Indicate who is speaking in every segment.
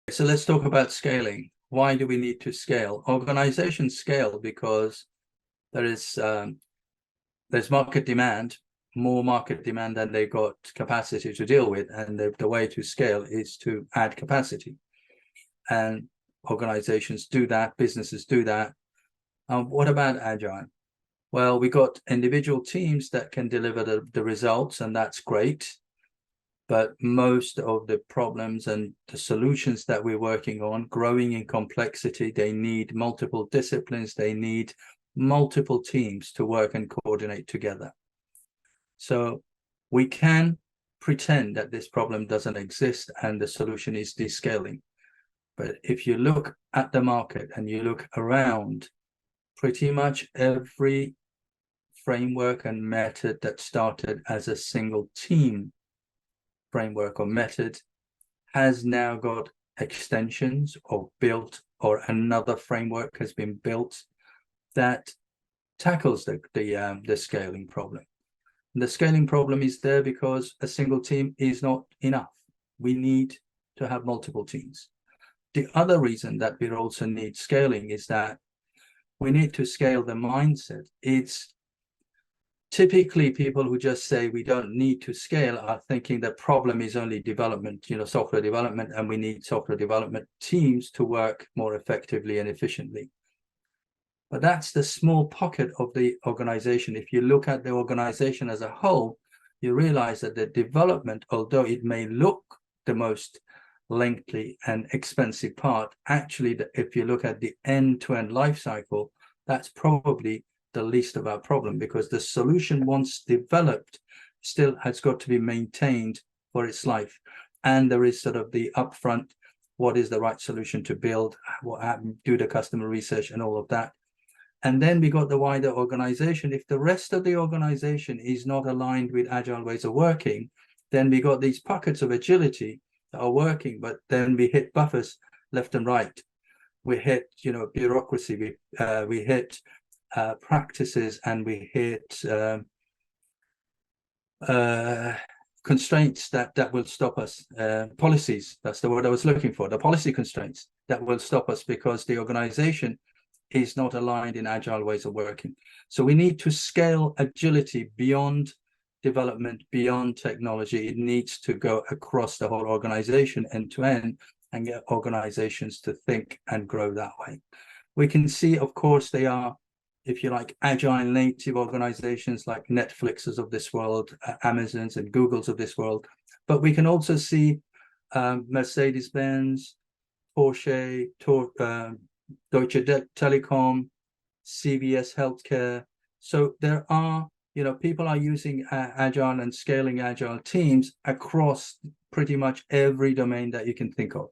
Speaker 1: So let's talk about scaling. Why do we need to scale? Organizations scale because there's market demand, more market demand than they got capacity to deal with, and the way to scale is to add capacity. And organizations do that, businesses do that. What about Agile? Well, we got individual teams that can deliver the results, and that's great. But most of the problems and the solutions that we're working on, growing in complexity, they need multiple disciplines, they need multiple teams to work and coordinate together. So we can pretend that this problem doesn't exist and the solution is descaling. But if you look at the market and you look around, pretty much every framework and method that started as a single team framework or method has now got extensions or built, or another framework has been built that tackles the scaling problem. And the scaling problem is there because a single team is not enough. We need to have multiple teams. The other reason that we also need scaling is that we need to scale the mindset. It's typically people who just say we don't need to scale are thinking the problem is only development, software development, and we need software development teams to work more effectively and efficiently. But that's the small pocket of the organization. If you look at the organization as a whole, you realize that the development, although it may look the most lengthy and expensive part, actually, if you look at the end-to-end life cycle, that's probably the least of our problem, because the solution once developed still has got to be maintained for its life. And there is sort of the upfront, what is the right solution to build, do the customer research and all of that. And then we got the wider organization. If the rest of the organization is not aligned with agile ways of working, then we got these pockets of agility that are working, but then we hit buffers left and right. We hit, bureaucracy, we hit practices, and we hit constraints that will stop us, policies, that's the word I was looking for, the policy constraints that will stop us because the organization is not aligned in agile ways of working. So we need to scale agility beyond development, beyond technology. It needs to go across the whole organization end to end and get organizations to think and grow that way. We can see, of course, they are, if you like, agile native organizations like Netflixes of this world, Amazons and Googles of this world. But we can also see Mercedes-Benz, Porsche, Deutsche Telekom, CVS Healthcare. So there are, people are using agile and scaling agile teams across pretty much every domain that you can think of.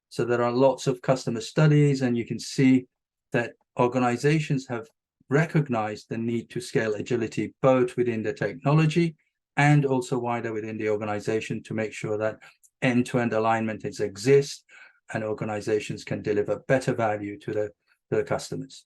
Speaker 1: So there are lots of customer studies, and you can see that organizations have recognized the need to scale agility both within the technology and also wider within the organization to make sure that end-to-end alignment exists and organizations can deliver better value to the customers.